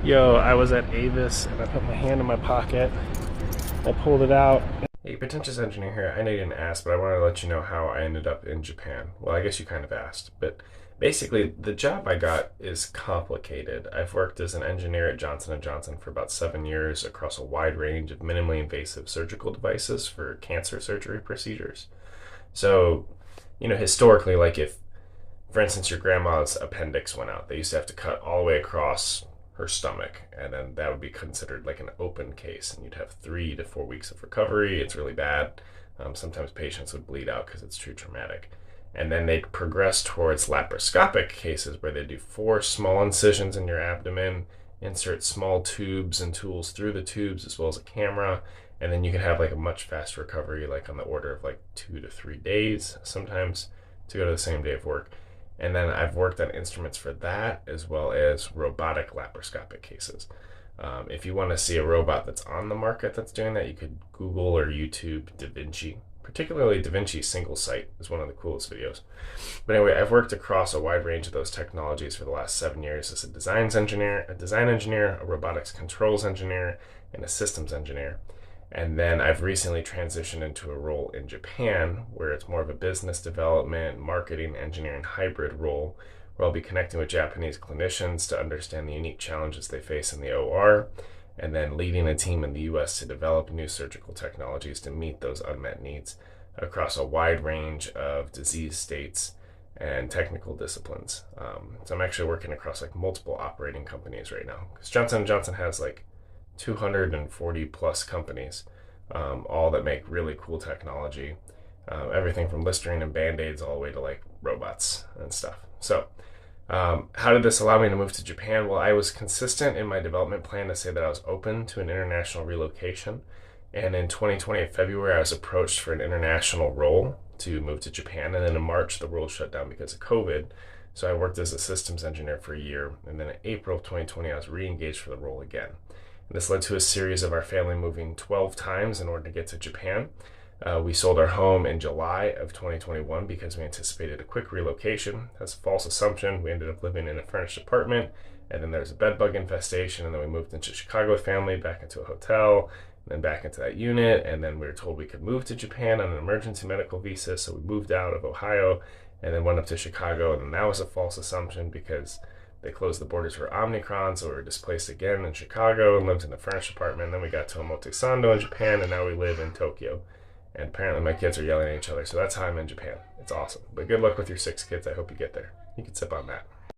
Yo, I was at Avis and I put my hand in my pocket. I pulled it out. Hey, Pretentious engineer here. I know you didn't ask, but I wanted to let you know how I ended up in Japan. Well, I guess you kind of asked, but basically the job I got is complicated. I've worked as an engineer at Johnson & Johnson for about 7 years across a wide range of minimally invasive surgical devices for cancer surgery procedures. So, historically, like if, for instance, your grandma's appendix went out, they used to have to cut all the way across her stomach, and then that would be considered like an open case, and you'd have 3 to 4 weeks of recovery. It's really bad. Sometimes patients would bleed out because it's too traumatic. And then they'd progress towards laparoscopic cases where they do 4 small incisions in your abdomen, insert small tubes and tools through the tubes as well as a camera, and then you can have like a much faster recovery, like on the order of like 2 to 3 days sometimes to go to the same day of work. And then I've worked on instruments for that as well as robotic laparoscopic cases. If you want to see a robot that's on the market that's doing that, you could Google or YouTube Da Vinci. Particularly Da Vinci single site is one of the coolest videos. But anyway, I've worked across a wide range of those technologies for the last 7 years as a design engineer, a robotics controls engineer, and a systems engineer. And then I've recently transitioned into a role in Japan where it's more of a business development, marketing, engineering hybrid role where I'll be connecting with Japanese clinicians to understand the unique challenges they face in the OR, and then leading a team in the US to develop new surgical technologies to meet those unmet needs across a wide range of disease states and technical disciplines. So I'm actually working across like multiple operating companies right now because Johnson & Johnson has like 240 plus companies, all that make really cool technology. Everything from Listerine and Band-Aids all the way to like robots and stuff. So how did this allow me to move to Japan? Well, I was consistent in my development plan to say that I was open to an international relocation. And in 2020, in February, I was approached for an international role to move to Japan. And then in March, the world shut down because of COVID. So I worked as a systems engineer for a year. And then in April of 2020, I was re-engaged for the role again. This led to a series of our family moving 12 times in order to get to Japan. We sold our home in July of 2021 because we anticipated a quick relocation. That's a false assumption. We ended up living in a furnished apartment, and then there's a bed bug infestation, and then we moved into Chicago with family, back into a hotel, and then back into that unit, and then we were told we could move to Japan on an emergency medical visa, so we moved out of Ohio and then went up to Chicago, and then that was a false assumption because they closed the borders for Omicron, so we were displaced again in Chicago and lived in a furnished apartment. Then we got to Omotesando in Japan, and now we live in Tokyo. And apparently my kids are yelling at each other, so that's how I'm in Japan. It's awesome. But good luck with your 6 kids. I hope you get there. You can sip on that.